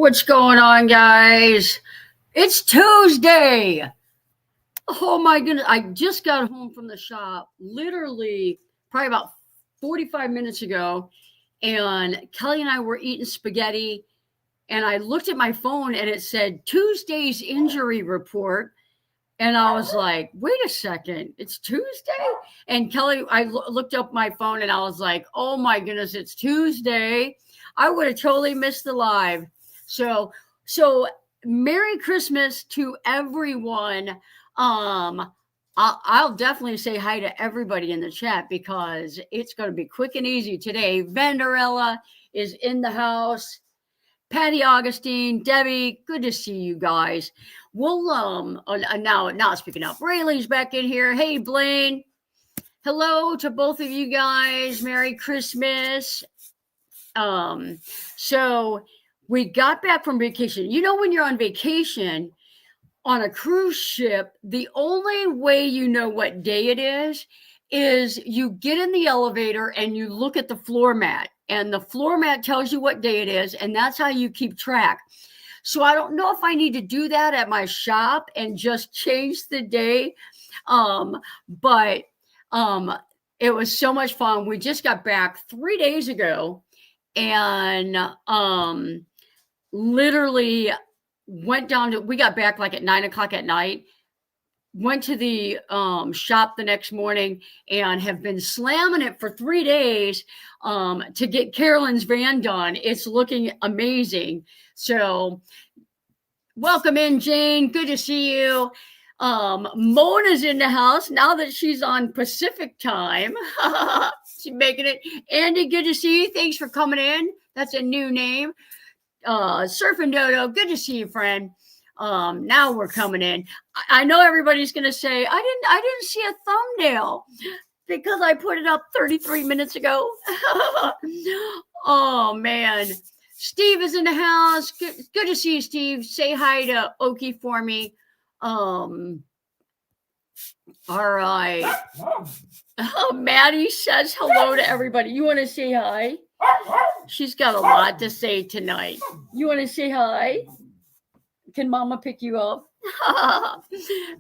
What's going on, guys? It's Tuesday. Oh my goodness. I just got home from the shop literally probably about 45 minutes ago. And Kelly and I were eating spaghetti. And I looked at my phone and it said Tuesday's injury report. And I was like, wait a second, it's Tuesday? And Kelly, I looked up my phone and I was like, oh my goodness, it's Tuesday. I would have totally missed the live. So Merry Christmas to everyone. I'll definitely say hi to everybody in the chat because it's going to be quick and easy today. Vanderella is in the house. Patty Augustine, Debbie, good to see you guys. We'll now speaking up, Rayleigh's back in here. Hey Blaine, hello to both of you guys. Merry Christmas. So we got back from vacation. You know, when you're on vacation on a cruise ship, the only way you know what day it is you get in the elevator and you look at the floor mat. And the floor mat tells you what day it is, and that's how you keep track. So I don't know if I need to do that at my shop and just change the day. But it was so much fun. We just got back 3 days ago and literally went down to, we got back like at 9:00 at night. Went to the shop the next morning and have been slamming it for 3 days to get Carolyn's van done. It's looking amazing. So welcome in, Jane. Good to see you. Mona's in the house now that she's on Pacific time. She's making it. Andy, good to see you. Thanks for coming in. That's a new name. Surfing Dodo, good to see you, friend. Now we're coming in. I know everybody's going to say, I didn't see a thumbnail because I put it up 33 minutes ago. Oh man. Steve is in the house. Good to see you, Steve. Say hi to Oki for me. All right. Oh, Maddie says hello to everybody. You want to say hi? She's got a lot to say tonight. You want to say hi? Can Mama pick you up?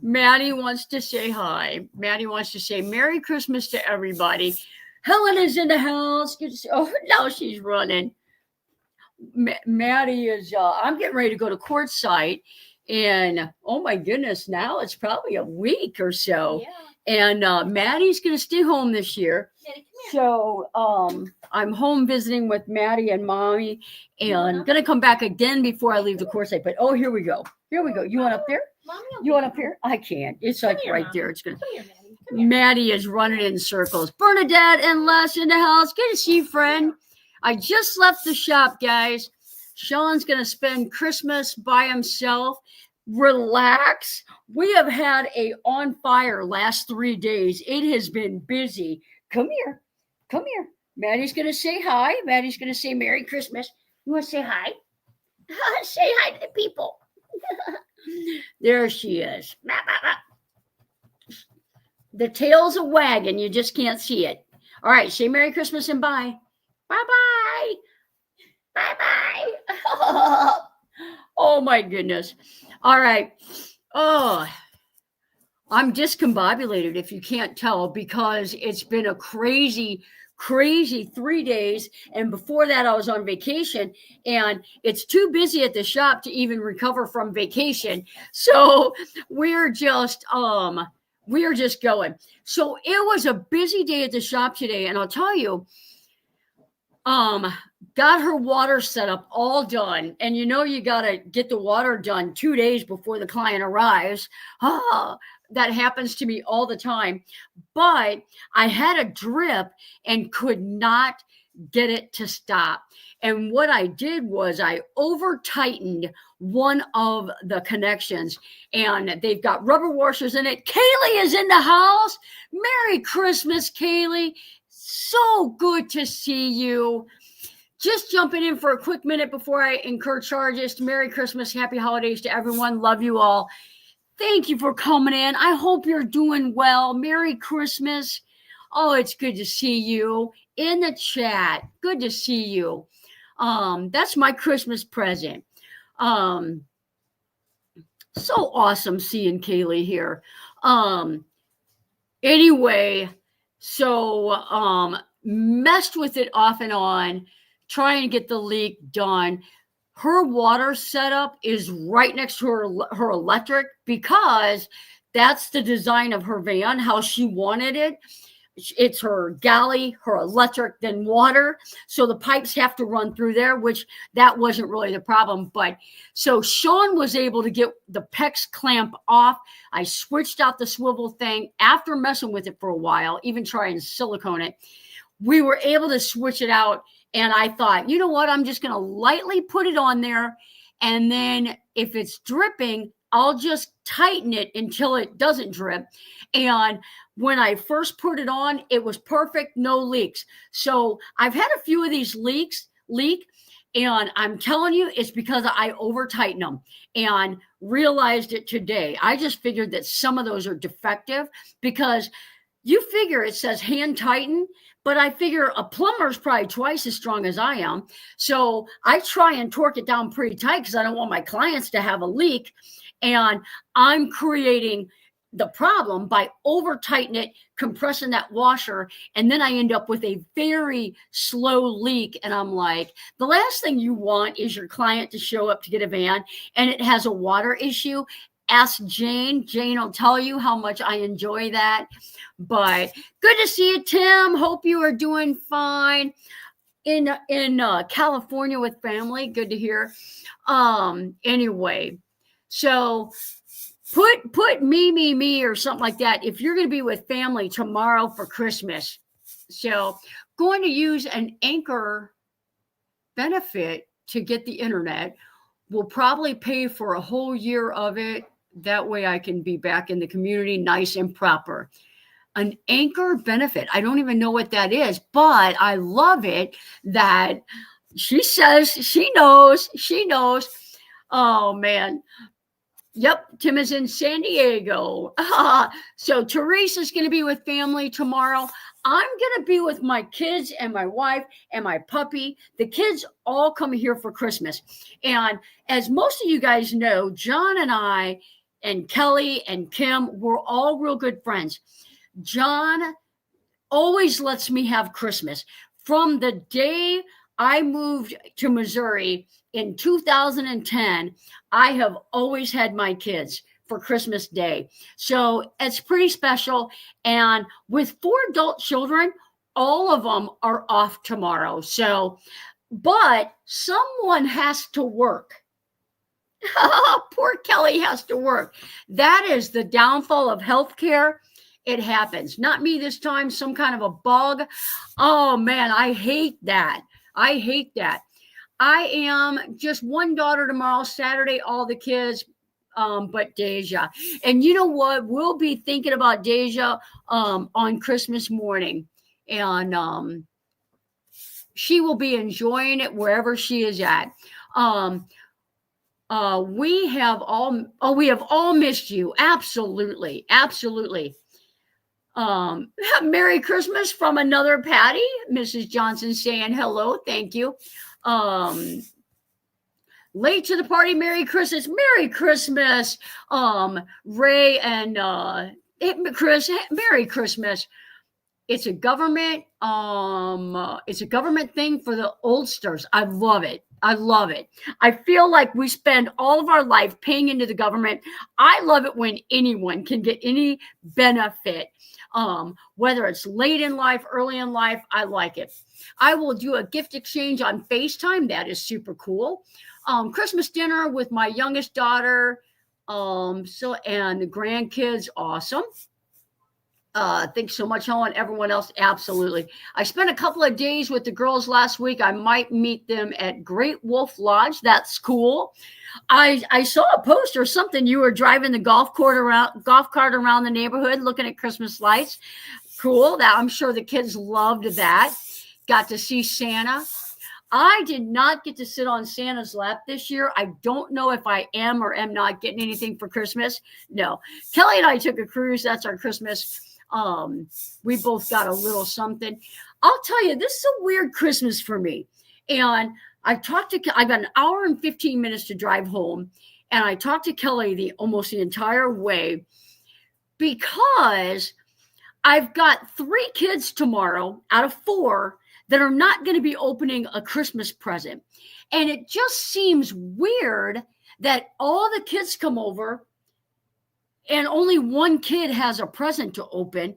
Maddie wants to say hi. Maddie wants to say Merry Christmas to everybody. Helen is in the house. Oh, now she's running. Maddie is, I'm getting ready to go to Quartzsite. And oh my goodness, now it's probably a week or so. Yeah. And Maddie's going to stay home this year. Maddie, so I'm home visiting with Maddie and Mommy, and going to come back again before I leave the Quartzsite. But oh, here we go. Here we go. You want up there? You want up here? I can't. It's like right Mom. There. It's going to. Maddie is running in circles. Bernadette and Les in the house. Good to see you, friend. I just left the shop, guys. Sean's going to spend Christmas by himself. Relax. We have had a on fire last 3 days. It has been busy. Come here. Come here. Maddie's going to say hi. Maddie's going to say Merry Christmas. You want to say hi? Say hi to the people. There she is. The tail's a wagon. You just can't see it. All right. Say Merry Christmas and bye. Bye-bye. Bye-bye. Oh, my goodness. All right. Oh, I'm discombobulated if you can't tell because it's been a crazy 3 days. And before that, I was on vacation and it's too busy at the shop to even recover from vacation. So we're just going. So it was a busy day at the shop today. And I'll tell you, got her water set up all done. And you know, you got to get the water done 2 days before the client arrives. That happens to me all the time. But I had a drip and could not get it to stop. And what I did was I over tightened one of the connections and they've got rubber washers in it. Kaylee is in the house. Merry Christmas, Kaylee. So good to see you. Just jumping in for a quick minute before I incur charges. Merry Christmas, happy holidays to everyone. Love you all. Thank you for coming in. I hope you're doing well. Merry Christmas. Oh, it's good to see you in the chat. Good to see you. That's my Christmas present. So awesome seeing Kaylee here. Anyway, so messed with it off and on, trying to get the leak done. Her water setup is right next to her electric because that's the design of her van, how she wanted it. It's her galley, her electric, then water. So the pipes have to run through there, which that wasn't really the problem. But so Sean was able to get the PEX clamp off. I switched out the swivel thing after messing with it for a while, even trying to silicone it. We were able to switch it out. And I thought, you know what? I'm just going to lightly put it on there. And then if it's dripping, I'll just tighten it until it doesn't drip. And when I first put it on, it was perfect, no leaks. So I've had a few of these leak, and I'm telling you, it's because I over tighten them and realized it today. I just figured that some of those are defective because you figure it says hand tighten, but I figure a plumber is probably twice as strong as I am. So I try and torque it down pretty tight because I don't want my clients to have a leak. And I'm creating the problem by over tightening it, compressing that washer, and then I end up with a very slow leak. And I'm like, the last thing you want is your client to show up to get a van and it has a water issue. Ask Jane. Jane will tell you how much I enjoy that. But good to see you, Tim. Hope you are doing fine in California with family. Good to hear. Anyway, so put me or something like that if you're going to be with family tomorrow for Christmas. So going to use an Anchor benefit to get the internet. We'll probably pay for a whole year of it. That way I can be back in the community nice and proper. An Anchor benefit. I don't even know what that is, but I love it that she says she knows. Oh, man. Yep, Tim is in San Diego. So Teresa's going to be with family tomorrow. I'm going to be with my kids and my wife and my puppy. The kids all come here for Christmas. And as most of you guys know, John and I and Kelly and Kim, we're all real good friends. John always lets me have Christmas. From the day I moved to Missouri in 2010, I have always had my kids for Christmas Day. So it's pretty special. And with 4 adult children, all of them are off tomorrow. So, but someone has to work. Poor Kelly has to work. That is the downfall of healthcare. It happens. Not me this time, some kind of a bug. Oh, man, I hate that. I am just one daughter tomorrow, Saturday, all the kids, but Deja. And you know what? We'll be thinking about Deja on Christmas morning. And she will be enjoying it wherever she is at. We have all missed you. Absolutely. Merry Christmas from another Patty. Mrs. Johnson saying hello. Thank you. Late to the party. Merry Christmas. Ray and Chris, Merry Christmas. It's a government thing for the oldsters. I love it. I feel like we spend all of our life paying into the government. I love it when anyone can get any benefit. Whether it's late in life, early in life, I like it. I will do a gift exchange on FaceTime. That is super cool. Christmas dinner with my youngest daughter. And the grandkids, awesome. Thanks so much, Helen. Everyone else, absolutely. I spent a couple of days with the girls last week. I might meet them at Great Wolf Lodge. That's cool. I saw a post or something. You were driving the golf cart around the neighborhood, looking at Christmas lights. Cool. That I'm sure the kids loved that. Got to see Santa. I did not get to sit on Santa's lap this year. I don't know if I am or am not getting anything for Christmas. No. Kelly and I took a cruise. That's our Christmas. We both got a little something. I'll tell you, this is a weird Christmas for me. And I got an hour and 15 minutes to drive home, and I talked to Kelly almost the entire way because I've got 3 kids tomorrow out of 4 that are not going to be opening a Christmas present. And it just seems weird that all the kids come over and only one kid has a present to open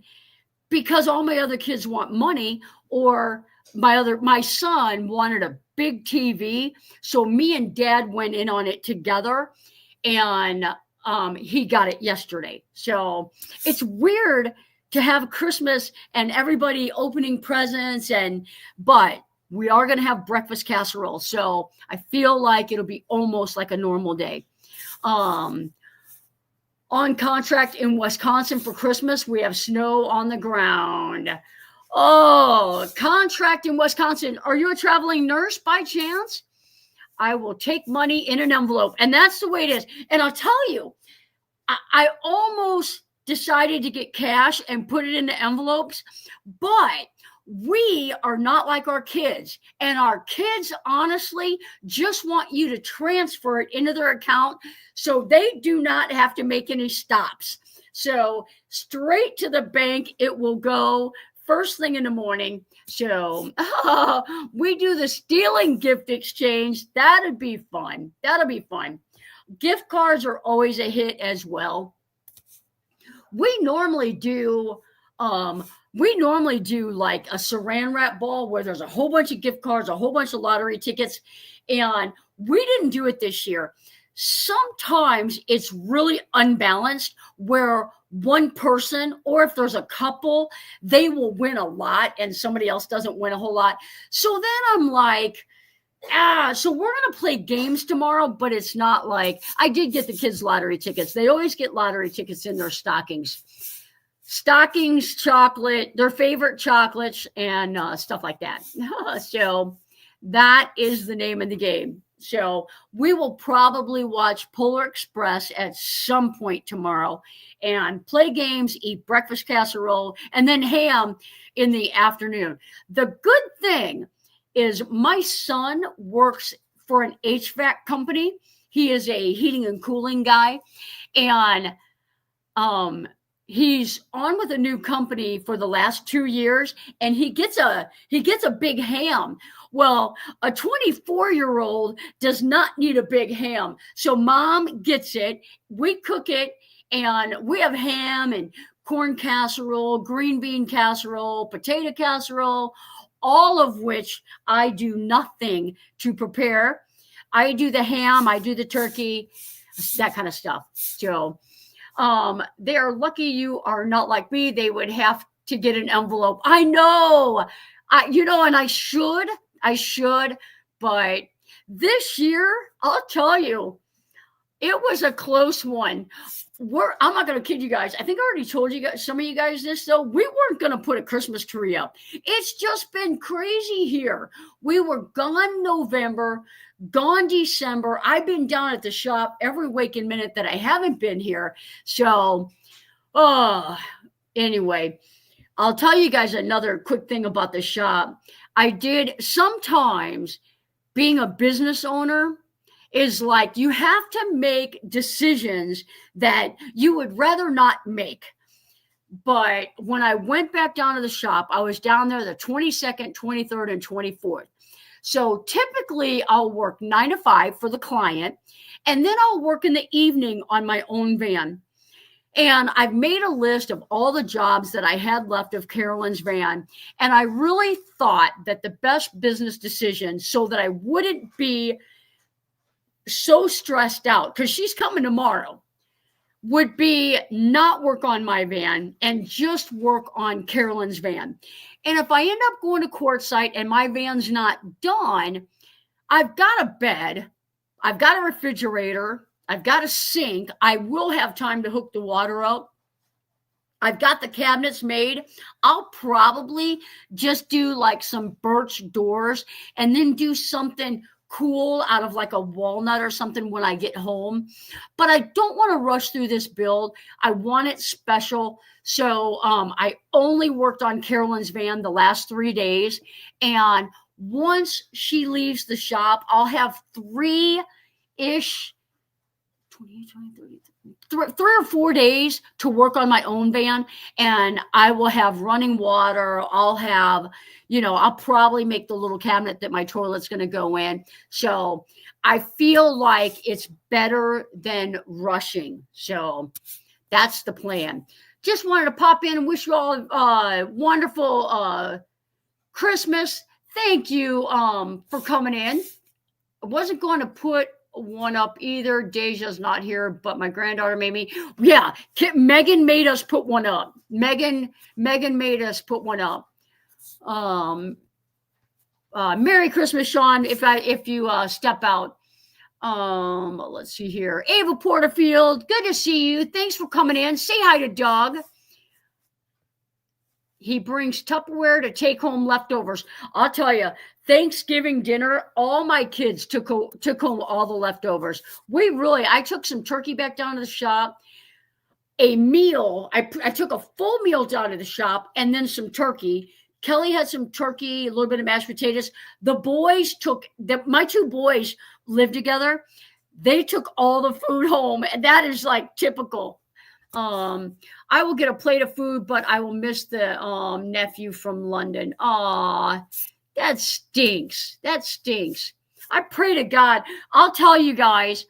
because all my other kids want money, or my son wanted a big TV. So me and Dad went in on it together, and he got it yesterday. So it's weird to have Christmas and everybody opening presents, but we are going to have breakfast casserole. So I feel like it'll be almost like a normal day. On contract in Wisconsin for Christmas, we have snow on the ground. Oh, contract in Wisconsin. Are you a traveling nurse by chance? I will take money in an envelope. And that's the way it is. And I'll tell you, I almost decided to get cash and put it in the envelopes, but we are not like our kids. And our kids honestly just want you to transfer it into their account so they do not have to make any stops. So straight to the bank it will go first thing in the morning. So we do the stealing gift exchange. That'd be fun. That'll be fun. Gift cards are always a hit as well. We normally do like a saran wrap ball where there's a whole bunch of gift cards, a whole bunch of lottery tickets, and we didn't do it this year. Sometimes it's really unbalanced where one person, or if there's a couple, they will win a lot and somebody else doesn't win a whole lot. So then I'm like, so we're going to play games tomorrow, but it's not like I did get the kids lottery tickets. They always get lottery tickets in their stockings, chocolate, their favorite chocolates, and stuff like that. So that is the name of the game. So we will probably watch Polar Express at some point tomorrow and play games, eat breakfast casserole, and then ham in the afternoon. The good thing is my son works for an HVAC company. He is a heating and cooling guy, and he's on with a new company for the last 2 years, and he gets a big ham. Well, a 24-year-old does not need a big ham. So mom gets it, we cook it, and we have ham and corn casserole, green bean casserole, potato casserole, all of which I do nothing to prepare. I do the ham, I do the turkey, that kind of stuff. So they are lucky you are not like me. They would have to get an envelope. I know, and I should, but this year, I'll tell you, it was a close one. I'm not going to kid you guys. I think I already told you guys, some of you guys this, though. We weren't going to put a Christmas tree up. It's just been crazy here. We were gone November, gone December. I've been down at the shop every waking minute that I haven't been here. So, anyway, I'll tell you guys another quick thing about the shop. I did sometimes, being a business owner is like you have to make decisions that you would rather not make. But when I went back down to the shop, I was down there the 22nd, 23rd, and 24th. So typically I'll work 9 to 5 for the client, and then I'll work in the evening on my own van. And I've made a list of all the jobs that I had left of Carolyn's van. And I really thought that the best business decision, so that I wouldn't be so stressed out, because she's coming tomorrow, would be not work on my van and just work on Carolyn's van. And if I end up going to quartzsite and my van's not done, I've got a bed, I've got a refrigerator, I've got a sink. I will have time to hook the water up. I've got the cabinets made. I'll probably just do like some birch doors and then do something cool out of like a walnut or something when I get home. But I don't want to rush through this build. I want it special. So I only worked on Carolyn's van the last 3 days. And once she leaves the shop, I'll have 3-ish 3 or 4 days to work on my own van, and I will have running water. I'll have, I'll probably make the little cabinet that my toilet's going to go in. So I feel like it's better than rushing. So that's the plan. Just wanted to pop in and wish you all a wonderful Christmas. Thank you for coming in. I wasn't going to put one up either. Deja's not here, but my granddaughter made me. Yeah, Megan made us put one up. Megan made us put one up. Merry Christmas, Sean. If you step out. Let's see here. Ava Porterfield, good to see you. Thanks for coming in. Say hi to Doug. He brings Tupperware to take home leftovers. I'll tell you, Thanksgiving dinner, all my kids took home all the leftovers. I took some turkey back down to the shop. A meal, I took a full meal down to the shop and then some turkey. Kelly had some turkey, a little bit of mashed potatoes. The boys my 2 boys live together. They took all the food home, and that is like typical. I will get a plate of food, but I will miss the nephew from London. Aw, that stinks. I pray to God. I'll tell you guys,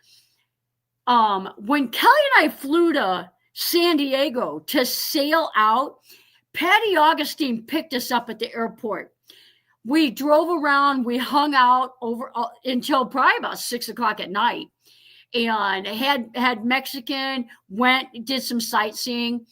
when Kelly and I flew to San Diego to sail out, Patty Augustine picked us up at the airport. We drove around. We hung out over until probably about 6:00 at night. And had Mexican, did some sightseeing.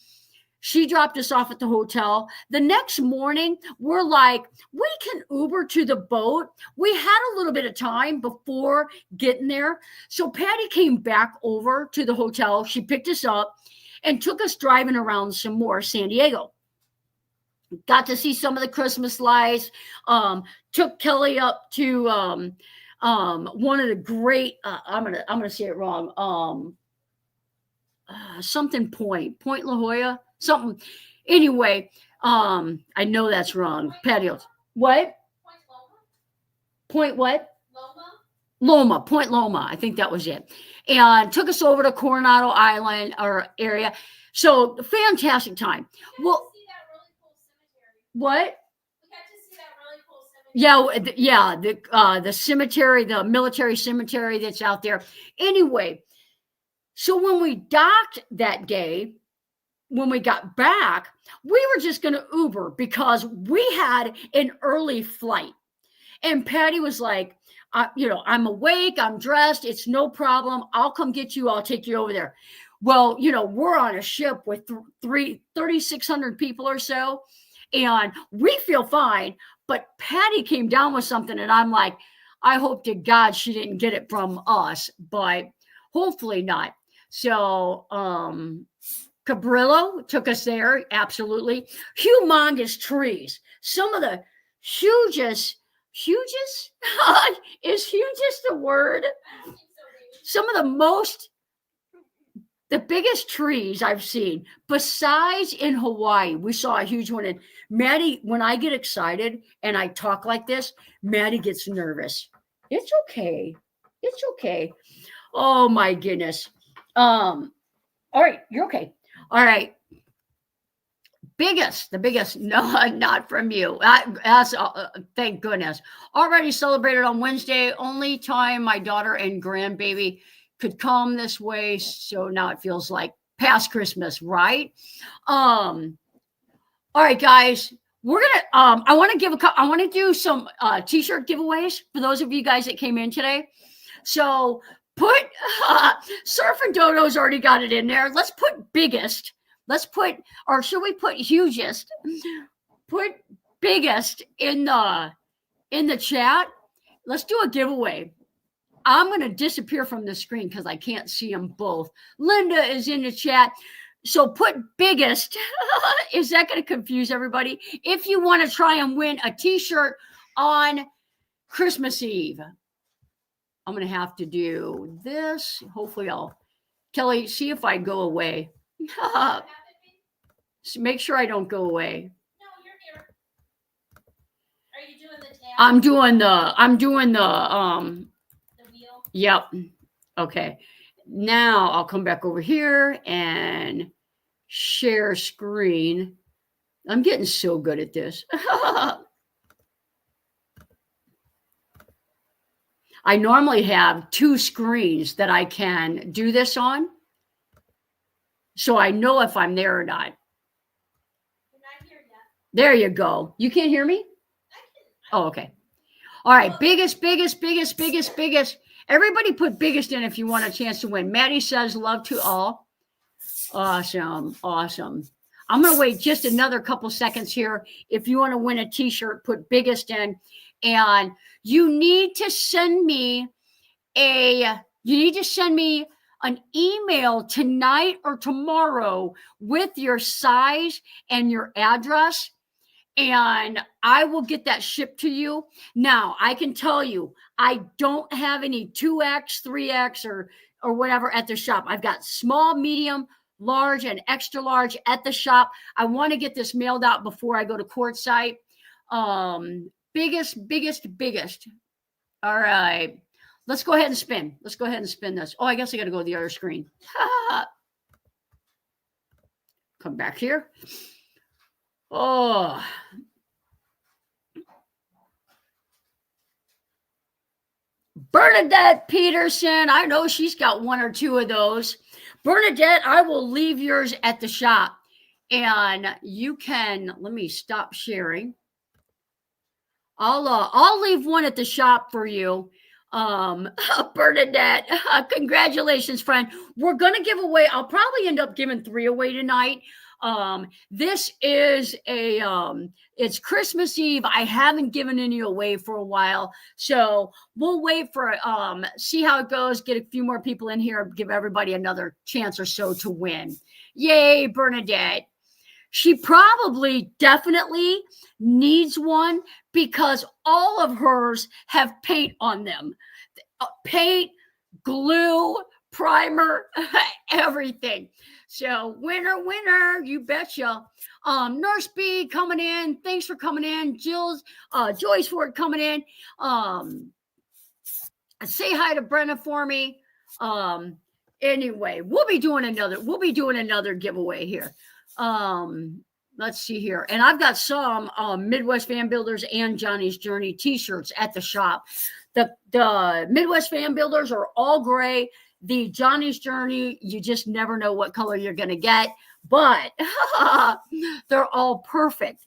She dropped us off at the hotel. The next morning, we're like, we can Uber to the boat. We had a little bit of time before getting there. So Patty came back over to the hotel. She picked us up and took us driving around some more San Diego. Got to see some of the Christmas lights. Took Kelly up to one of the great I'm gonna say it wrong, something Point La Jolla, something. Anyway, I know that's wrong. Patios. What? Point what? Loma, Point Loma. I think that was it. And took us over to Coronado Island or area. So fantastic time. Well, what? Yeah, the cemetery, the military cemetery that's out there. Anyway, so when we docked that day, when we got back, we were just going to Uber because we had an early flight. And Patty was like, I'm awake, I'm dressed, it's no problem. I'll come get you. I'll take you over there. Well, we're on a ship with 3,600 people or so, and we feel fine. But Patty came down with something, and I'm like, I hope to God she didn't get it from us, but hopefully not. So Cabrillo took us there, absolutely. Humongous trees. Some of the hugest, is hugest a word? Some of the biggest trees I've seen, besides in Hawaii. We saw a huge one. And Maddie, when I get excited and I talk like this, Maddie gets nervous. It's okay. Oh my goodness. All right, you're okay. All right. The biggest, no, not from you. Thank goodness. Already celebrated on Wednesday. Only time my daughter and grandbaby could come this way. So now it feels like past Christmas, right? All right, guys. We're gonna. I want to do some t-shirt giveaways for those of you guys that came in today. So put Surf and Dodo's already got it in there. Let's put biggest. Or should we put hugest? Put biggest in the chat. Let's do a giveaway. I'm going to disappear from the screen because I can't see them both. Linda is in the chat. So put biggest. Is that going to confuse everybody? If you want to try and win a t-shirt on Christmas Eve, I'm going to have to do this. Hopefully Kelly, see if I go away. So make sure I don't go away. No, you're here. Are you doing the tab? I'm doing the wheel. Yep. Okay. Now I'll come back over here and share screen. I'm getting so good at this. I normally have 2 screens that I can do this on. So I know if I'm there or not. You're not here yet. There you go. You can't hear me? Oh, okay. All right. Biggest. Everybody put biggest in if you want a chance to win. Maddie says love to all. Awesome. I'm going to wait just another couple seconds here. If you want to win a t-shirt, put biggest in. And you need to send me an email tonight or tomorrow with your size and your address, and I will get that shipped to you. Now, I can tell you, I don't have any 2X, 3X, or whatever at the shop. I've got small, medium, large, and extra large at the shop. I want to get this mailed out before I go to courtside. Biggest. All right. Let's go ahead and spin. This. Oh, I guess I got to go to the other screen. Come back here. Oh. Bernadette Peterson. I know she's got 1 or 2 of those. Bernadette, I will leave yours at the shop. And you can, let me stop sharing. I'll leave one at the shop for you. Bernadette, congratulations, friend. We're gonna give away, I'll probably end up giving 3 away tonight. This is it's Christmas Eve. I haven't given any away for a while, so we'll wait for see how it goes, get a few more people in here, give everybody another chance or so to win. Yay, Bernadette. She probably definitely needs one because all of hers have paint on them. Paint, glue, primer, everything. So winner, you betcha. Nurse B coming in. Thanks for coming in. Joyce Ford coming in. Say hi to Brenda for me. Anyway, we'll be doing another giveaway here. Let's see here. And I've got some Midwest Fan Builders and Johnny's Journey t-shirts at the shop. The Midwest Fan Builders are all gray. The Johnny's Journey, you just never know what color you're going to get. But they're all perfect.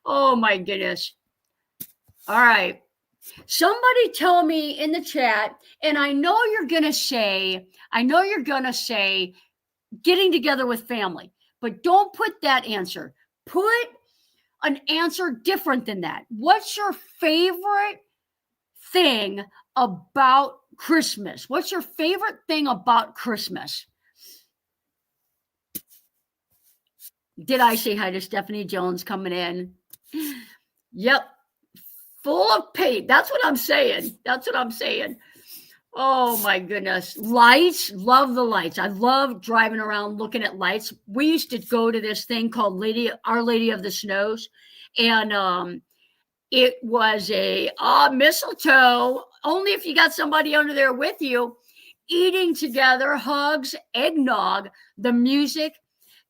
Oh, my goodness. All right. Somebody tell me in the chat, and I know you're going to say, getting together with family, but don't put that answer. Put an answer different than that. What's your favorite thing about Christmas? What's your favorite thing about Christmas? Did I say hi to Stephanie Jones coming in? Yep. Full of paint. That's what I'm saying. Oh my goodness. Lights. Love the lights. I love driving around looking at lights. We used to go to this thing called Our Lady of the Snows. And it was a mistletoe. Only if you got somebody under there with you. Eating together, hugs, eggnog, the music.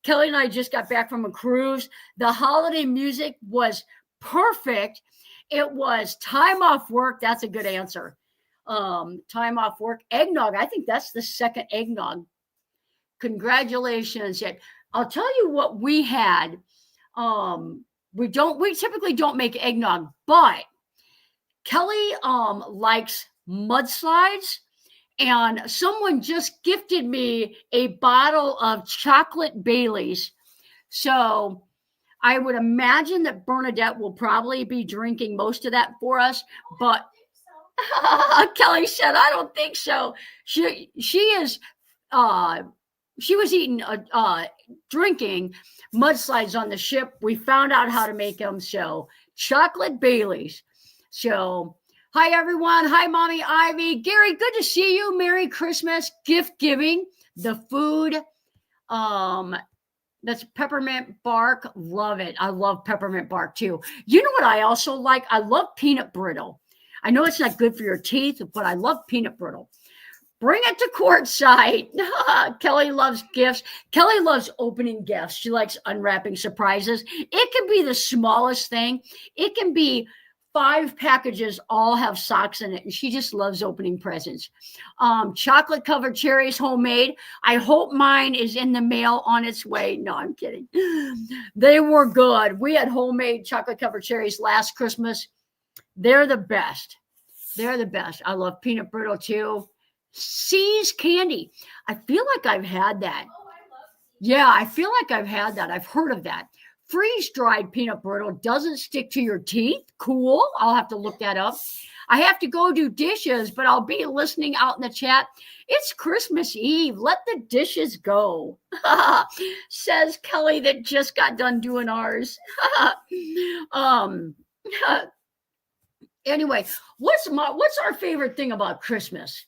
Kelly and I just got back from a cruise. The holiday music was perfect. It was time off work. That's a good answer. Time off work. Eggnog. I think that's the second eggnog. Congratulations. I'll tell you what we had. We typically don't make eggnog, but Kelly likes mudslides, and someone just gifted me a bottle of chocolate Baileys. So I would imagine that Bernadette will probably be drinking most of that for us, but Kelly said, I don't think so. She was drinking mudslides on the ship. We found out how to make them. So chocolate Baileys. So hi, everyone. Hi, Mommy Ivy. Gary, good to see you. Merry Christmas. Gift giving. The food. That's peppermint bark. Love it. I love peppermint bark too. You know what I also like? I love peanut brittle. I know it's not good for your teeth, but I love peanut brittle. Bring it to courtside. Kelly loves gifts. Kelly loves opening gifts. She likes unwrapping surprises. It can be the smallest thing. It can be 5 packages all have socks in it, and she just loves opening presents. Chocolate covered cherries, homemade. I hope mine is in the mail on its way. No, I'm kidding. They were good. We had homemade chocolate covered cherries last Christmas. They're the best. They're the best. I love peanut brittle too. See's candy. I feel like I've had that. Oh, I love Yeah, I feel like I've had that. I've heard of that. Freeze-dried peanut brittle doesn't stick to your teeth. Cool. I'll have to look that up. I have to go do dishes, but I'll be listening out in the chat. It's Christmas Eve. Let the dishes go. Says Kelly that just got done doing ours. Anyway, what's our favorite thing about Christmas?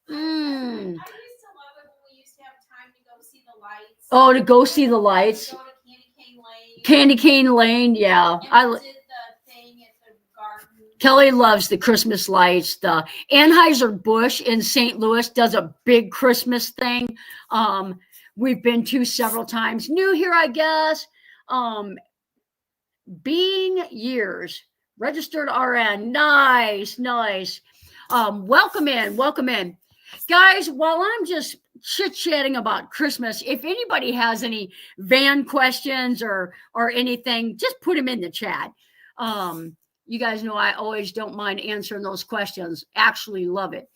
I used to love it when we used to have time to go see the lights. Oh, to go see the lights. Go to Candy Cane Lane. Candy Cane Lane, yeah. And we did the thing at the garden. Kelly loves the Christmas lights. The Anheuser-Busch in St. Louis does a big Christmas thing. We've been to several times. New here, I guess. Being years. Registered RN. Nice, nice. Welcome in. Guys, while I'm just chit-chatting about Christmas, if anybody has any van questions or anything, just put them in the chat. You guys know I always don't mind answering those questions. Actually love it.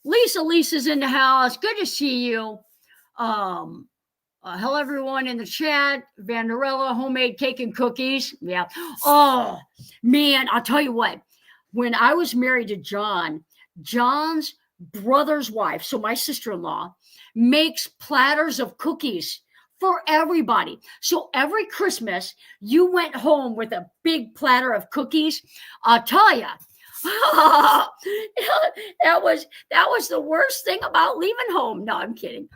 Lisa's in the house. Good to see you. Hello, everyone in the chat. Vanderella, homemade cake and cookies. Yeah. Oh, man, I'll tell you what. When I was married to John's brother's wife, so my sister-in-law, makes platters of cookies for everybody. So every Christmas, you went home with a big platter of cookies. I'll tell you, that was the worst thing about leaving home. No, I'm kidding.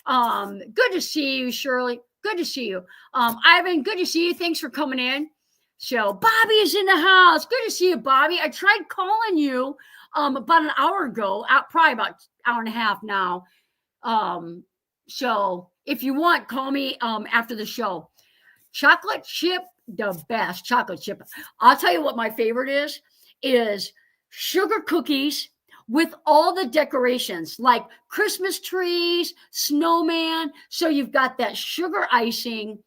Good to see you, Shirley. Good to see you. Ivan, good to see you. Thanks for coming in. So Bobby is in the house. Good to see you, Bobby. I tried calling you about an hour ago, probably about an hour and a half now. So if you want, call me after the show. Chocolate chip, the best chocolate chip. I'll tell you what my favorite is sugar cookies with all the decorations like Christmas trees, snowman. So you've got that sugar icing,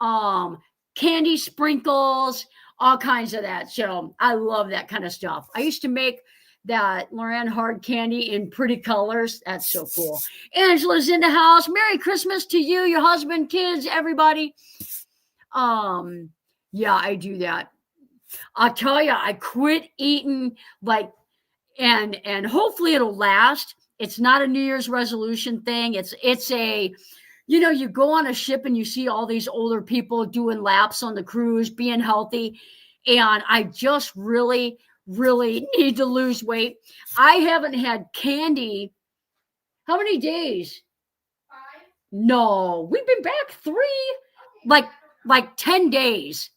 candy sprinkles, all kinds of that. So I love that kind of stuff. I used to make that Loran hard candy in pretty colors. That's so cool. Angela's in the house. Merry Christmas to you, your husband, kids, everybody. Yeah, I do that. I'll tell you, I quit eating and hopefully it'll last. It's not a New Year's resolution thing. It's a, you go on a ship and you see all these older people doing laps on the cruise, being healthy. And I just really need to lose weight. I haven't had candy. How many days? 5. No, we've been back 3, like 10 days.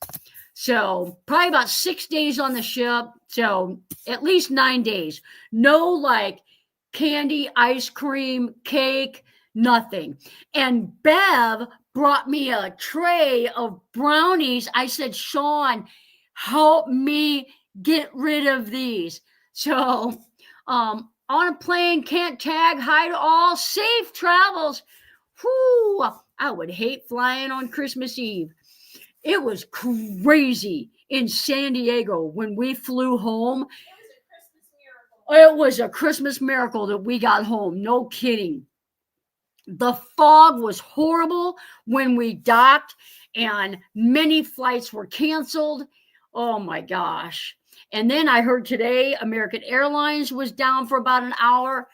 So probably about 6 days on the ship. So at least 9 days. No candy, ice cream, cake, nothing. And Bev brought me a tray of brownies. I said, Sean, help me get rid of these. So on a plane, can't tag, hi to all, safe travels. Whew, I would hate flying on Christmas Eve. It was crazy in San Diego when we flew home. It was a Christmas miracle that we got home. No kidding. The fog was horrible when we docked and many flights were canceled. Oh my gosh. And then I heard today American Airlines was down for about an hour.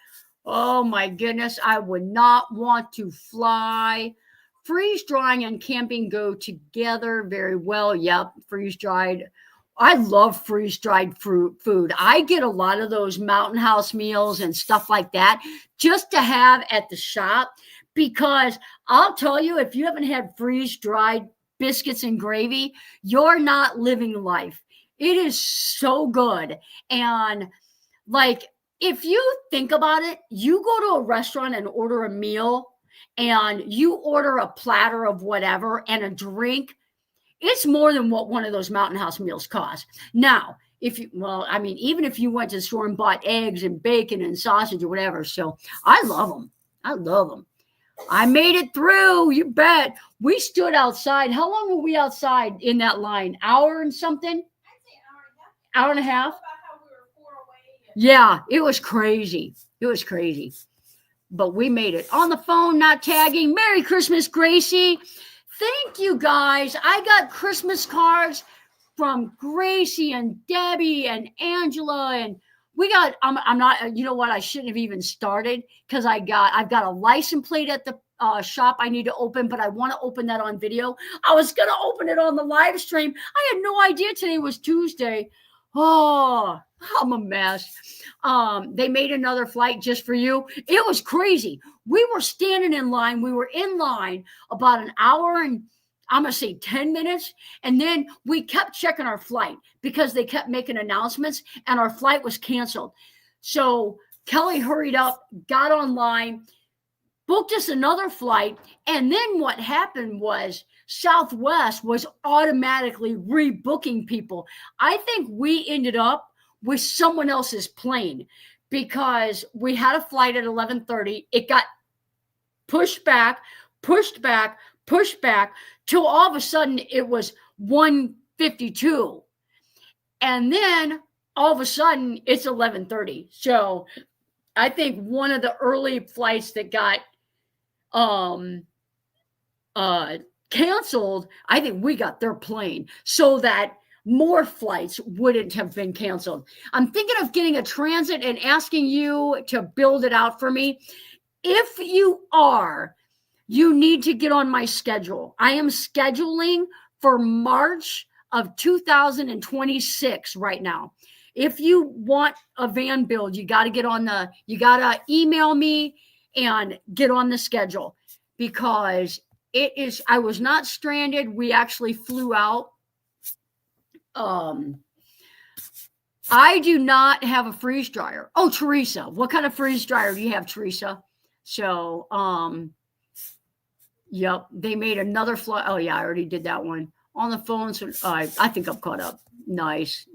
Oh my goodness. I would not want to fly. Freeze drying and camping go together very well. Yep, freeze dried. I love freeze dried food. I get a lot of those Mountain House meals and stuff like that just to have at the shop because I'll tell you, if you haven't had freeze-dried biscuits and gravy, you're not living life. It is so good. And like, if you think about it, you go to a restaurant and order a meal and you order a platter of whatever and a drink, it's more than what one of those Mountain House meals costs. Now, even if you went to the store and bought eggs and bacon and sausage or whatever. So I love them. I love them. I made it through. You bet. We stood outside. How long were we outside in that line? Hour and something? I'd say an hour and a half. Hour and a half? About how we were 4 away. Yeah, it was crazy. It was crazy. But we made it. On the phone, not tagging. Merry Christmas, Gracie. Thank you, guys. I got Christmas cards from Gracie and Debbie and Angela, and we got, I'm not, you know what, I shouldn't have even started because I've got a license plate at the shop I need to open, but I want to open that on video. I was going to open it on the live stream. I had no idea today was Tuesday. Oh, I'm a mess. They made another flight just for you. It was crazy. We were standing in line. We were in line about an hour and I'm going to say 10 minutes. And then we kept checking our flight because they kept making announcements and our flight was canceled. So Kelly hurried up, got online, booked us another flight. And then what happened was Southwest was automatically rebooking people. I think we ended up with someone else's plane because we had a flight at 11:30. It got pushed back till all of a sudden it was 1:52. And then all of a sudden it's 11:30. So I think one of the early flights that got canceled, I think we got their plane so that more flights wouldn't have been canceled. I'm thinking of getting a transit and asking you to build it out for me. If you are, you need to get on my schedule. I am scheduling for March of 2026 right now. If you want a van build, you got to email me and get on the schedule because I was not stranded. We actually flew out. I do not have a freeze dryer. Oh, Teresa, what kind of freeze dryer do you have, Teresa? So, yep, they made another flight. Oh yeah, I already did that one on the phone. So I think I'm caught up. Nice.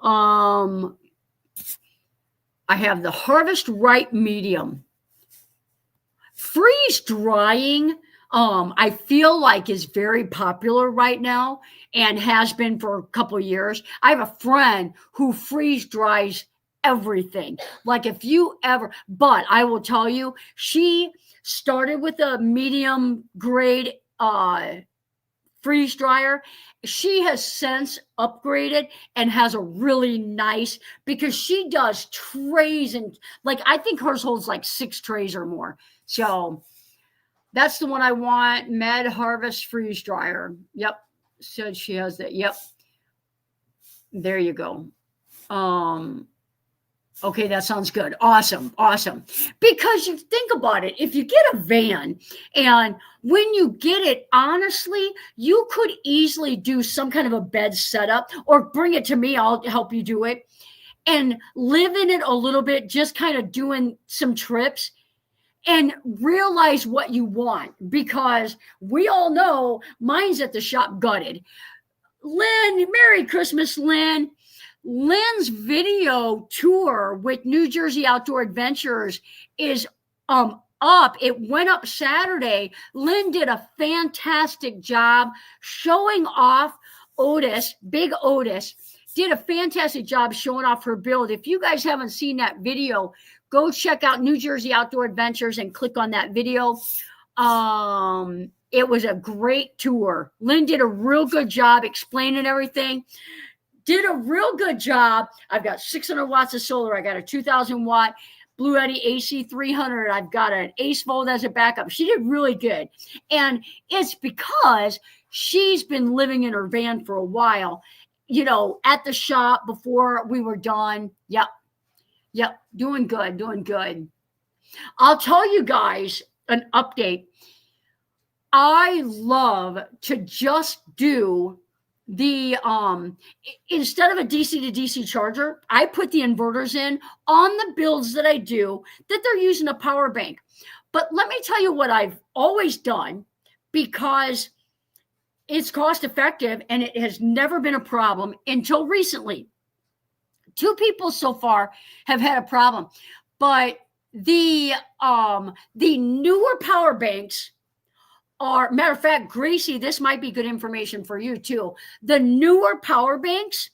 I have the Harvest Right medium. Freeze drying, I feel like is very popular right now and has been for a couple of years. I have a friend who freeze dries everything. Like but I will tell you, she started with a medium grade freeze dryer. She has since upgraded and has a really nice, because she does trays and I think hers holds like 6 trays or more. So that's the one I want. Med Harvest freeze dryer. Yep. Said she has that. Yep. There you go. Okay, that sounds good. Awesome. Because you think about it, if you get a van and when you get it, honestly, you could easily do some kind of a bed setup or bring it to me. I'll help you do it and live in it a little bit, just kind of doing some trips and realize what you want, because we all know mine's at the shop gutted. Lynn, Merry Christmas, Lynn. Lynn's video tour with New Jersey Outdoor Adventures is up. It went up Saturday. Lynn did a fantastic job showing off Otis, Big Otis, did a fantastic job showing off her build. If you guys haven't seen that video, go check out New Jersey Outdoor Adventures and click on that video. It was a great tour. Lynn did a real good job explaining everything. Did a real good job. I've got 600 watts of solar. I got a 2,000 watt Blue Eddy AC 300. I've got an Ace Volt as a backup. She did really good. And it's because she's been living in her van for a while, at the shop before we were done. Yep. Doing good. I'll tell you guys, an update. I love to just do the instead of a DC to DC charger, I put the inverters in on the builds that I do that they're using a power bank. But let me tell you what I've always done, because it's cost effective and it has never been a problem until recently. 2 people so far have had a problem, but the newer power banks are, matter of fact, Gracie, this might be good information for you too. The newer power banks,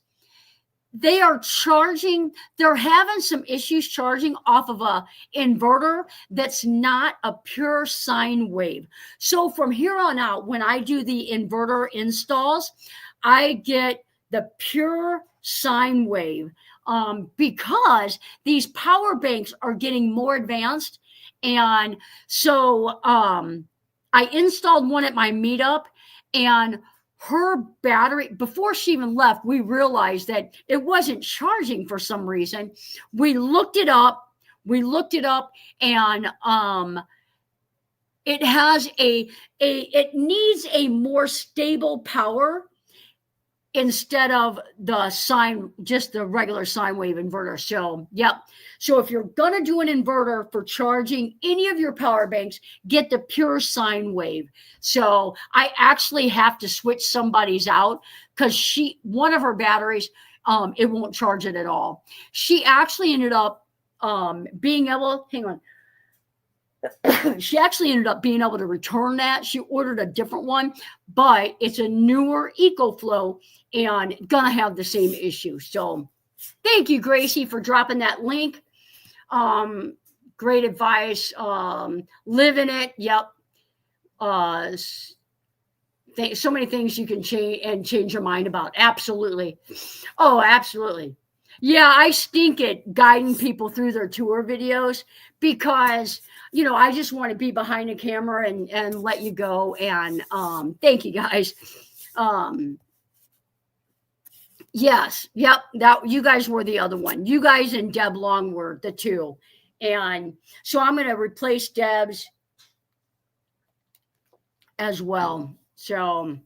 they are charging, they're having some issues charging off of a inverter that's not a pure sine wave. So from here on out, when I do the inverter installs, I get the pure sine wave, because these power banks are getting more advanced. And so I installed one at my meetup, and her battery, before she even left, we realized that it wasn't charging for some reason. We looked it up, and it has it needs a more stable power instead of the sine, just the regular sine wave inverter. So, yep. So if you're going to do an inverter for charging any of your power banks, get the pure sine wave. So I actually have to switch somebody's out, because one of her batteries, it won't charge it at all. She actually ended up being able, hang on. She actually ended up being able to return that. She ordered a different one, but it's a newer EcoFlow and gonna have the same issue. So thank you, Gracie, for dropping that link. Great advice. Live in it. Yep. So many things you can change your mind about. Absolutely. Oh, absolutely. Yeah, I stink at guiding people through their tour videos, because I just want to be behind the camera and let you go. And thank you guys. Yes, yep, that you guys were the other one. You guys and Deb Long were the 2. And so I'm going to replace Deb's as well. So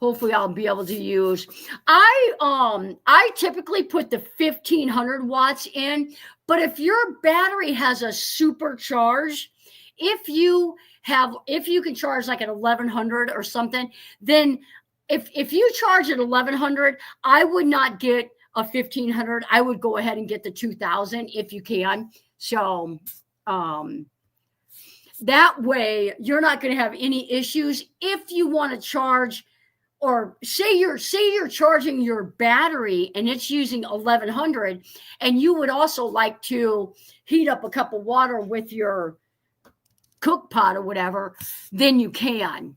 hopefully I'll be able to use. I typically put the 1500 watts in, but if your battery has a supercharge, if you can charge like at 1100 or something, then if you charge at 1100, I would not get a 1500. I would go ahead and get the 2000 if you can. So that way you're not going to have any issues if you want to charge. Or say you're charging your battery and it's using 1100, and you would also like to heat up a cup of water with your cook pot or whatever, then you can.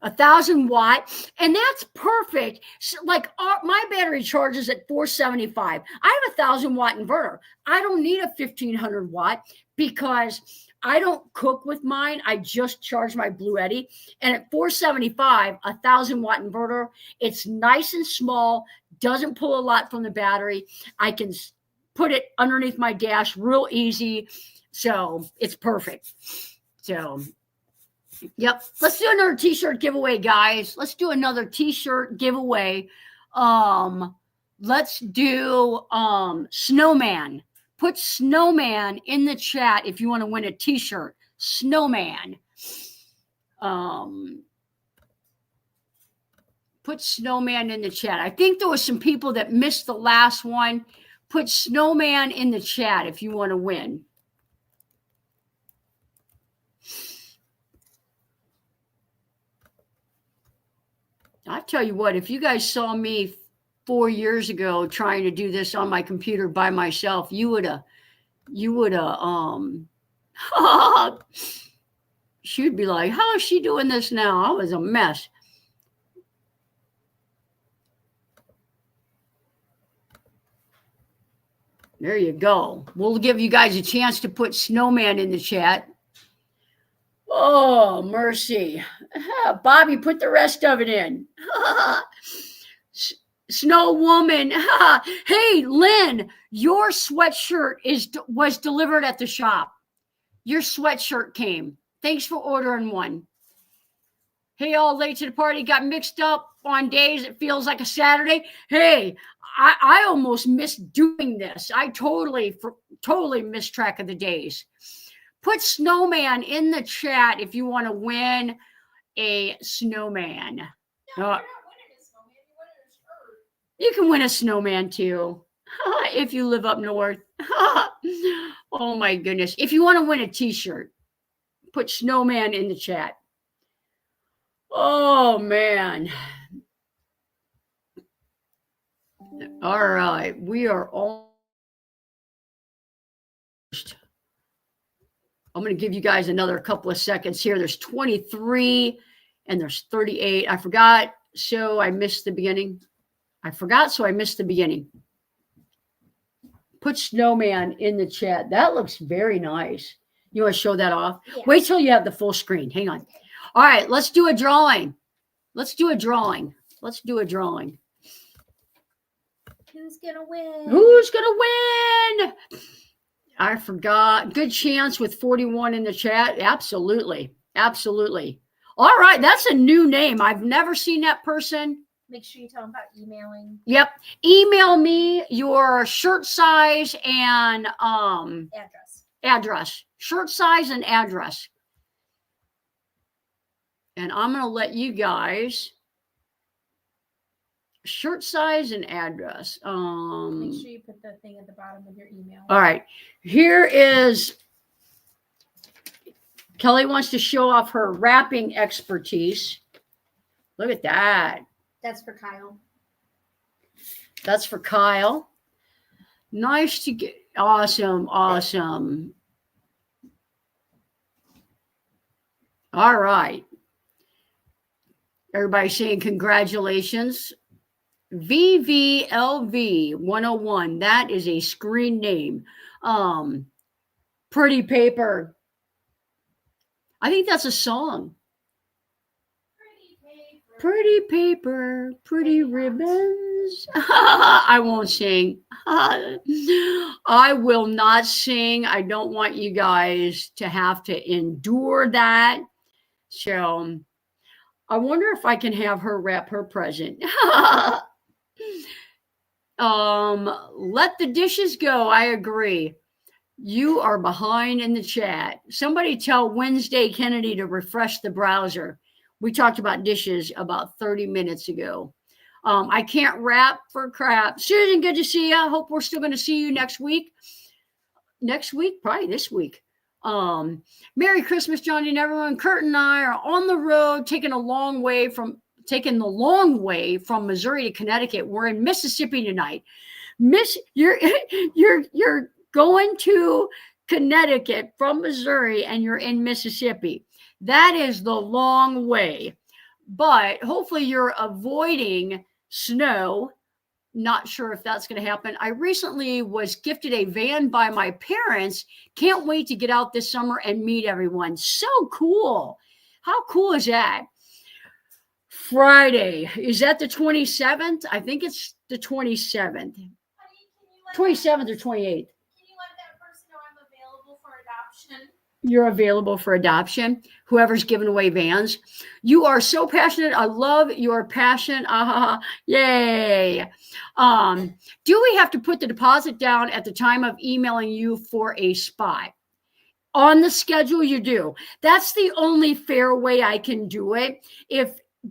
1,000 watt, and that's perfect. So like my battery charges at 475. I have 1,000 watt inverter. I don't need a 1,500 watt because I don't cook with mine. I just charge my Blue Eddy. And at 475, 1,000 watt inverter, it's nice and small, doesn't pull a lot from the battery. I can put it underneath my dash real easy. So it's perfect. So, yep. Let's do another t-shirt giveaway, guys. Let's do another t-shirt giveaway. Let's do snowman. Put snowman in the chat if you want to win a t-shirt. Snowman. Put snowman in the chat. I think there was some people that missed the last one. Put snowman in the chat if you want to win. I tell you what, if you guys saw me 4 years ago trying to do this on my computer by myself, you would have she'd be like, how is she doing this now? I was a mess. There you go. We'll give you guys a chance to put snowman in the chat. Oh, mercy. Bobby, put the rest of it in. Snow woman. Hey, Lynn, your sweatshirt was delivered at the shop. your sweatshirt came. Thanks for ordering one. Hey, all late to the party, got mixed up on days. It feels like a Saturday. Hey, I almost missed doing this. I totally missed track of the days. Put snowman in the chat if you want to win a snowman. No, you're not winning a snowman. You're winning a shirt. You can win a snowman too, if you live up north. Oh my goodness. If you want to win a t-shirt, put snowman in the chat. Oh man. All right. We are almost. I'm going to give you guys another couple of seconds here. There's 23 and there's 38. I forgot, so I missed the beginning. Put snowman in the chat. That looks very nice. You want to show that off? Yeah. Wait till you have the full screen. Hang on. All right, let's do a drawing. Who's gonna win? I forgot. Good chance with 41 in the chat. Absolutely. All right, that's a new name. I've never seen that person. Make sure you tell them about emailing. Yep. Email me your shirt size and address. Shirt size and address. And I'm going to let you guys shirt size and address. Make sure you put the thing at the bottom of your email. All right. Here is Kelly wants to show off her wrapping expertise. Look at that. That's for Kyle. Nice to get. Awesome. All right. Everybody saying congratulations. VVLV 101. That is a screen name. Pretty paper. I think that's a song. Pretty paper, pretty ribbons. I won't sing. I will not sing. I don't want you guys to have to endure that. So I wonder if I can have her wrap her present. Let the dishes go. I agree. You are behind in the chat. Somebody tell Wednesday Kennedy to refresh the browser. We talked about dishes about 30 minutes ago. I can't wrap for crap. Susan, good to see you. Hope we're still going to see you next week. Probably this week. Merry Christmas, Johnny and everyone. Kurt and I are on the road, taking the long way from Missouri to Connecticut. We're in Mississippi tonight. You're going to Connecticut from Missouri and you're in Mississippi. That is the long way, but hopefully you're avoiding snow. Not sure if that's going to happen. I recently was gifted a van by my parents. Can't wait to get out this summer and meet everyone. So cool. How cool is that? Friday. Is that the 27th? I think it's the 27th. 27th or 28th. Can you let that person know I'm available for adoption? You're available for adoption. Whoever's giving away vans. You are so passionate. I love your passion. Yay. Do we have to put the deposit down at the time of emailing you for a spot? On the schedule, you do. That's the only fair way I can do it.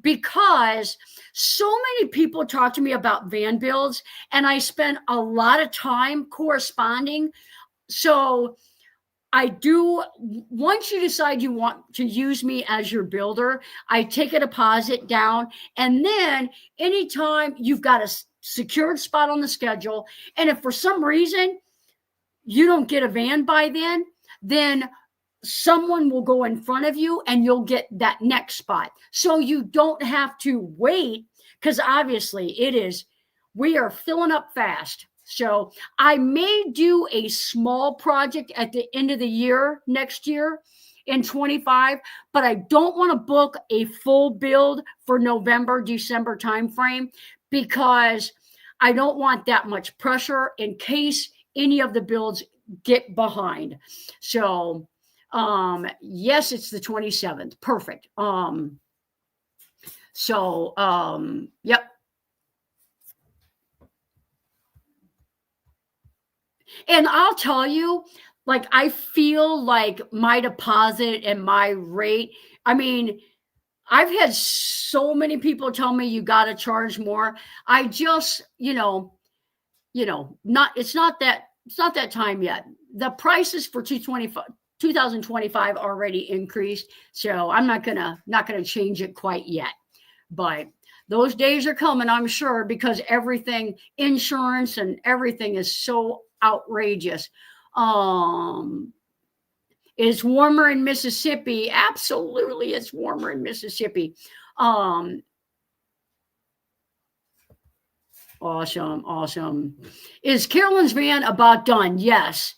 Because so many people talk to me about van builds and I spend a lot of time corresponding. So I do, once you decide you want to use me as your builder, I take a deposit down. And then anytime you've got a secured spot on the schedule, and if for some reason you don't get a van by then someone will go in front of you and you'll get that next spot. So you don't have to wait, because obviously we are filling up fast. So I may do a small project at the end of the year, next year in 25, but I don't want to book a full build for November, December timeframe, because I don't want that much pressure in case any of the builds get behind. So Yes, it's the 27th. Perfect. Yep. And I'll tell you, like, I feel like my deposit and my rate, I mean, I've had so many people tell me you got to charge more. I just, not it's not that time yet. The prices for 2025 already increased, so I'm not gonna change it quite yet. But those days are coming, I'm sure, because everything, insurance and everything is so outrageous. It's warmer in Mississippi. Absolutely, it's warmer in Mississippi. Awesome. Is Carolyn's van about done? Yes.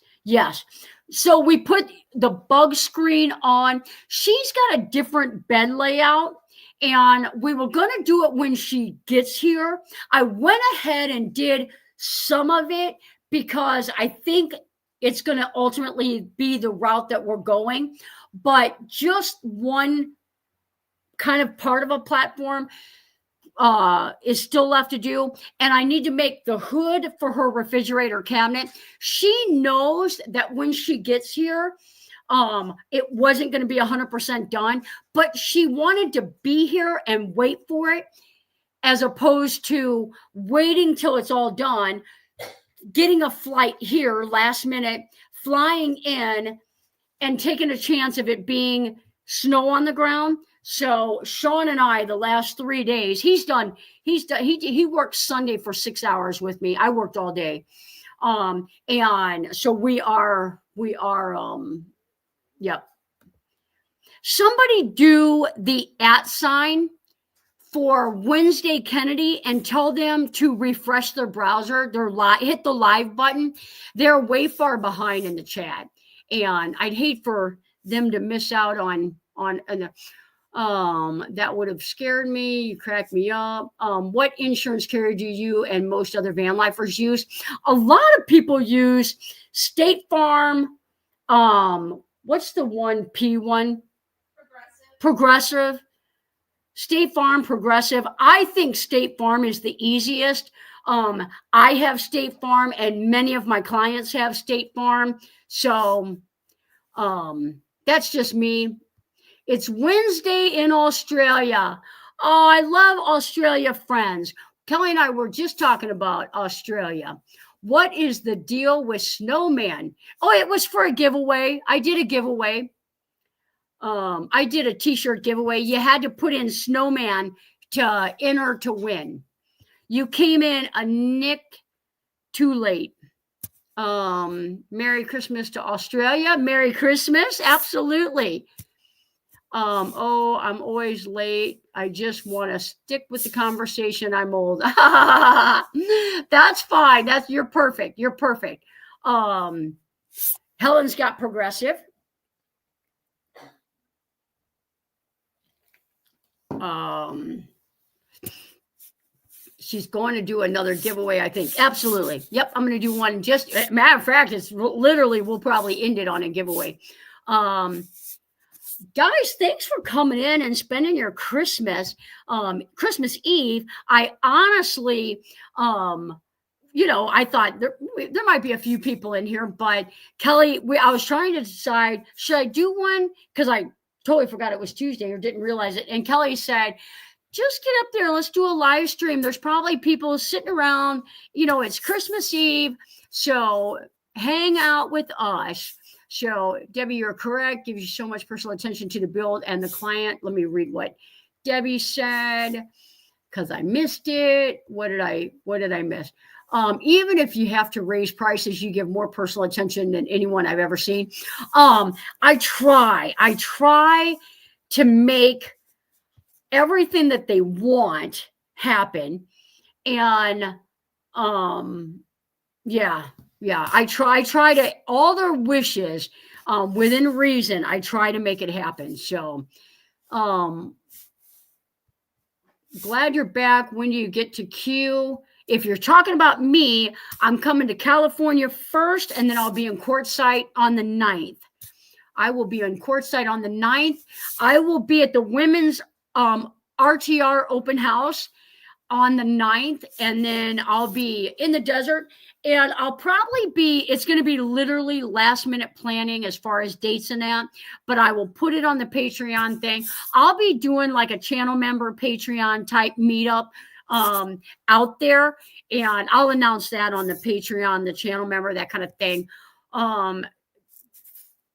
So we put the bug screen on. She's got a different bed layout, and we were going to do it when she gets here. I went ahead and did some of it because I think it's going to ultimately be the route that we're going. But just one kind of part of a platform is still left to do. And I need to make the hood for her refrigerator cabinet. She knows that when she gets here, it wasn't going to be 100% done, but she wanted to be here and wait for it, as opposed to waiting till it's all done, getting a flight here last minute, flying in, and taking a chance of it being snow on the ground. So Sean and I, the last 3 days, he worked Sunday for 6 hours with me. I worked all day. And so we are, yep. Somebody do the @ sign for Wednesday Kennedy and tell them to refresh their browser, hit the live button. They're way far behind in the chat. And I'd hate for them to miss out on that would have scared me. You cracked me up. What insurance carrier do you and most other van lifers use? A lot of people use State Farm. What's the one P one? Progressive. State Farm, Progressive. I think State Farm is the easiest. I have State Farm, and many of my clients have State Farm. So that's just me. It's Wednesday in Australia. Oh, I love Australia, friends. Kelly and I were just talking about Australia. What is the deal with Snowman? Oh, it was for a giveaway. I did a giveaway. I did a t-shirt giveaway. You had to put in Snowman to enter to win. You came in a nick too late. Merry Christmas to Australia. Merry Christmas. Absolutely. Oh, I'm always late. I just want to stick with the conversation. I'm old. That's fine. You're perfect. You're perfect. Helen's got Progressive. She's going to do another giveaway, I think. Absolutely. Yep, I'm going to do one. Just matter of fact, it's literally, we'll probably end it on a giveaway. Guys, thanks for coming in and spending your Christmas Eve. I honestly, I thought there might be a few people in here, but Kelly, I was trying to decide, should I do one? Because I totally forgot it was Tuesday or didn't realize it. And Kelly said, just get up there and let's do a live stream. There's probably people sitting around, it's Christmas Eve. So hang out with us. So Debbie, you're correct. Gives you so much personal attention to the build and the client. Let me read what Debbie said, because I missed it. What did I miss? Even if you have to raise prices, you give more personal attention than anyone I've ever seen. I try to make everything that they want happen. And I try to, all their wishes, within reason, I try to make it happen. So glad you're back. When do you get to Q? If you're talking about me, I'm coming to California first, and then I'll be in Quartzsite on the 9th. I will be on courtside on the 9th. I will be at the women's RTR open house on the 9th, and then I'll be in the desert, and I'll probably be, it's going to be literally last minute planning as far as dates and that, but I will put it on the Patreon thing. I'll be doing like a channel member Patreon type meetup out there, and I'll announce that on the Patreon, the channel member, that kind of thing.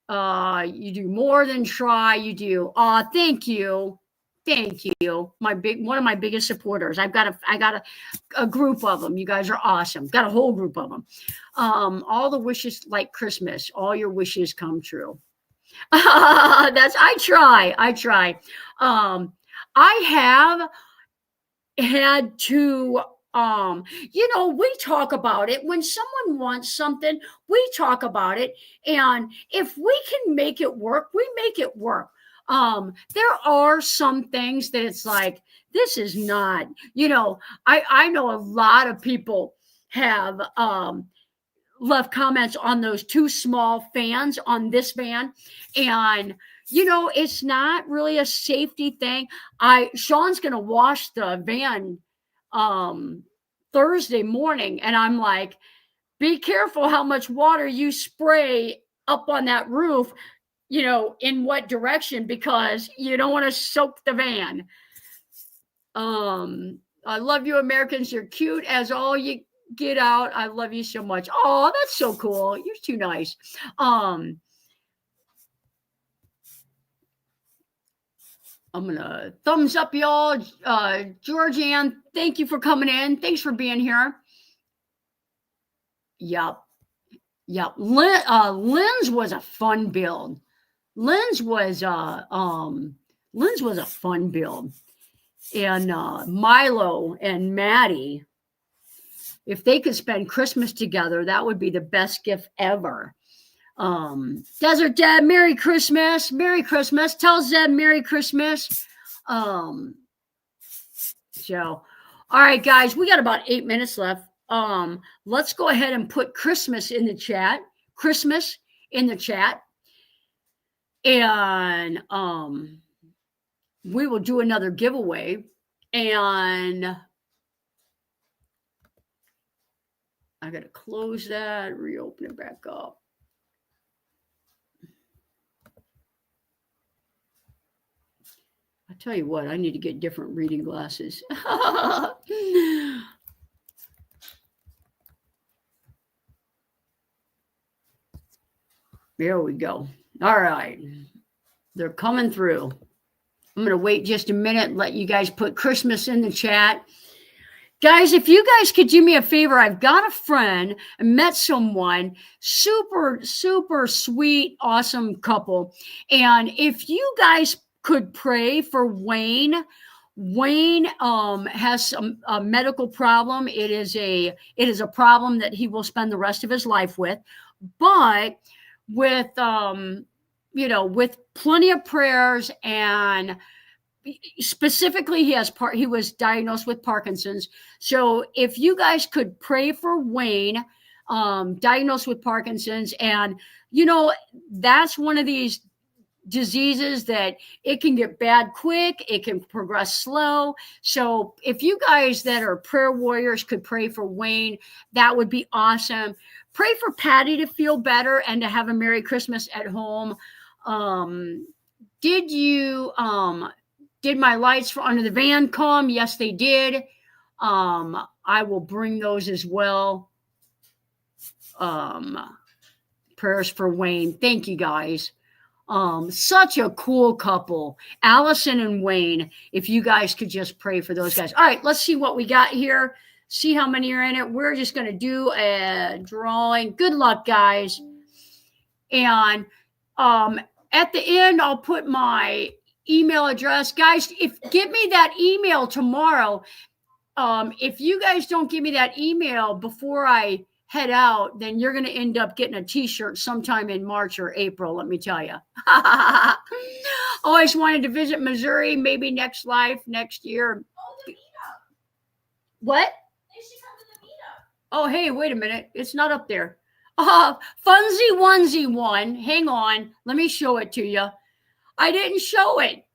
You do more than try. You do. Thank you. Thank you. One of my biggest supporters. I got a group of them. You guys are awesome. Got a whole group of them. All the wishes like Christmas. All your wishes come true. I try. I have had to, we talk about it. When someone wants something, we talk about it. And if we can make it work, we make it work. There are some things that it's like, this is not, I know a lot of people have left comments on those 2 small fans on this van. And, it's not really a safety thing. Sean's going to wash the van Thursday morning. And I'm like, be careful how much water you spray up on that roof, in what direction, because you don't want to soak the van. I love you, Americans. You're cute as all you get out. I love you so much. Oh, that's so cool. You're too nice. I'm going to thumbs up y'all. Georgianne, thank you for coming in. Thanks for being here. Yep. Lynn's was a fun build. Lynn's was a fun build. And Milo and Maddie, if they could spend Christmas together, that would be the best gift ever. Desert Dad, Merry Christmas. Merry Christmas. Tell Zeb Merry Christmas. All right, guys, we got about 8 minutes left. Let's go ahead and put Christmas in the chat. Christmas in the chat. And we will do another giveaway. And I got to close that, reopen it back up. I tell you what, I need to get different reading glasses. There we go. All right. They're coming through. I'm going to wait just a minute, let you guys put Christmas in the chat. Guys, if you guys could do me a favor, I've got a friend, I met someone, super, super sweet, awesome couple. And if you guys could pray for Wayne. Wayne has a medical problem. It is a problem that he will spend the rest of his life with. But with with plenty of prayers, and specifically he was diagnosed with Parkinson's. So if you guys could pray for Wayne, diagnosed with Parkinson's, and that's one of these diseases that it can get bad quick, it can progress slow. So if you guys that are prayer warriors could pray for Wayne, that would be awesome. Pray for Patty to feel better and to have a Merry Christmas at home. Did my lights for under the van come? Yes, they did. I will bring those as well. Prayers for Wayne. Thank you, guys. Such a cool couple, Allison and Wayne. If you guys could just pray for those guys. All right, let's see what we got here. See how many are in it. We're just going to do a drawing. Good luck, guys. And at the end, I'll put my email address. Guys, give me that email tomorrow. If you guys don't give me that email before I head out, then you're going to end up getting a t-shirt sometime in March or April, let me tell you. Always wanted to visit Missouri, maybe next year. Oh, the meetup. What? They should come to the meetup. Oh, hey, wait a minute. It's not up there. Funsy onesie one. Hang on. Let me show it to you. I didn't show it.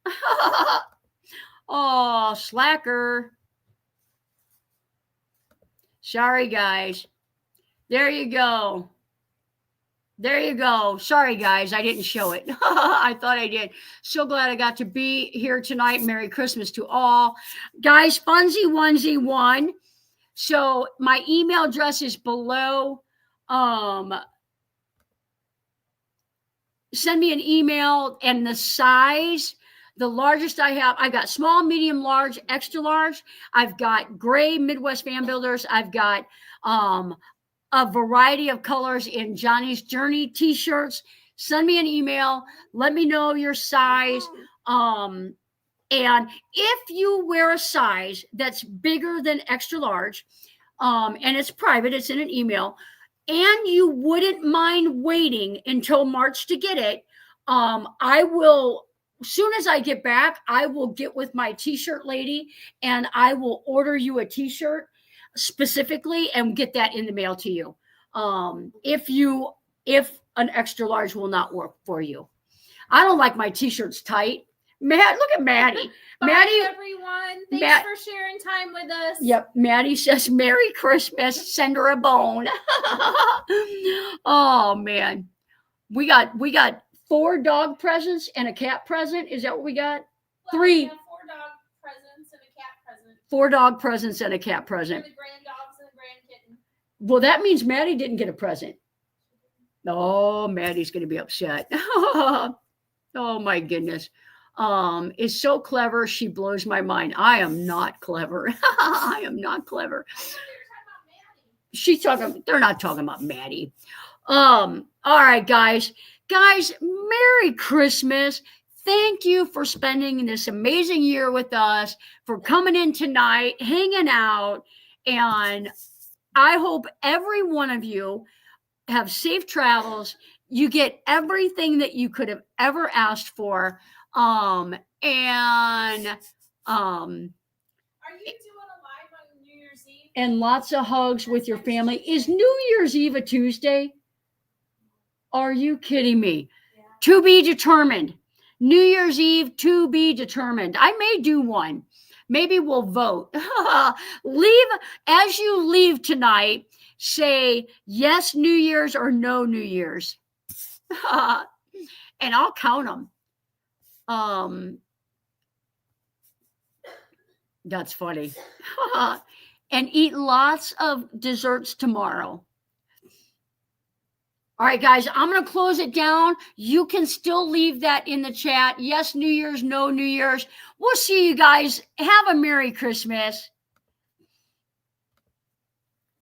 Oh, slacker. Sorry, guys. There you go. There you go. Sorry, guys. I didn't show it. I thought I did. So glad I got to be here tonight. Merry Christmas to all. Guys, Funsy onesie one. So my email address is below. Send me an email and the size. The largest I have, I got small, medium, large, extra large. I've got gray Midwest Fan Builders. I've got a variety of colors in Johnny's Journey t-shirts. Send me an email. Let me know your size. And if you wear a size that's bigger than extra large, and it's private, it's in an email, and you wouldn't mind waiting until March to get it, I will, as soon as I get back, I will get with my t-shirt lady and I will order you a t-shirt specifically and get that in the mail to you. If an extra large will not work for you. I don't like my t-shirts tight. Matt, look at Maddie. Bye, Maddie, everyone. Thanks for sharing time with us. Yep. Maddie says, Merry Christmas. Send her a bone. Oh, man. We got 4 dog presents and a cat present. Is that what we got? Well, 3. We have 4 dog presents and a cat present. 4 dog presents and a cat present. For the grand dogs and the grand kitten. Well, that means Maddie didn't get a present. Oh, Maddie's going to be upset. Oh, my goodness. Is so clever. She blows my mind. I am not clever. I am not clever. They're not talking about Maddie. All right, guys. Guys, Merry Christmas. Thank you for spending this amazing year with us, for coming in tonight, hanging out. And I hope every one of you have safe travels. You get everything that you could have ever asked for. Are you doing a live on New Year's Eve? And lots of hugs with your family. Is New Year's Eve a Tuesday? Are you kidding me? Yeah. To be determined. New Year's Eve to be determined. I may do one. Maybe we'll vote. As you leave tonight, say yes New Year's or no New Year's. And I'll count them. That's funny. And eat lots of desserts tomorrow. All right, guys, I'm going to close it down. You can still leave that in the chat. Yes, New Year's, no New Year's. We'll see you guys. Have a Merry Christmas.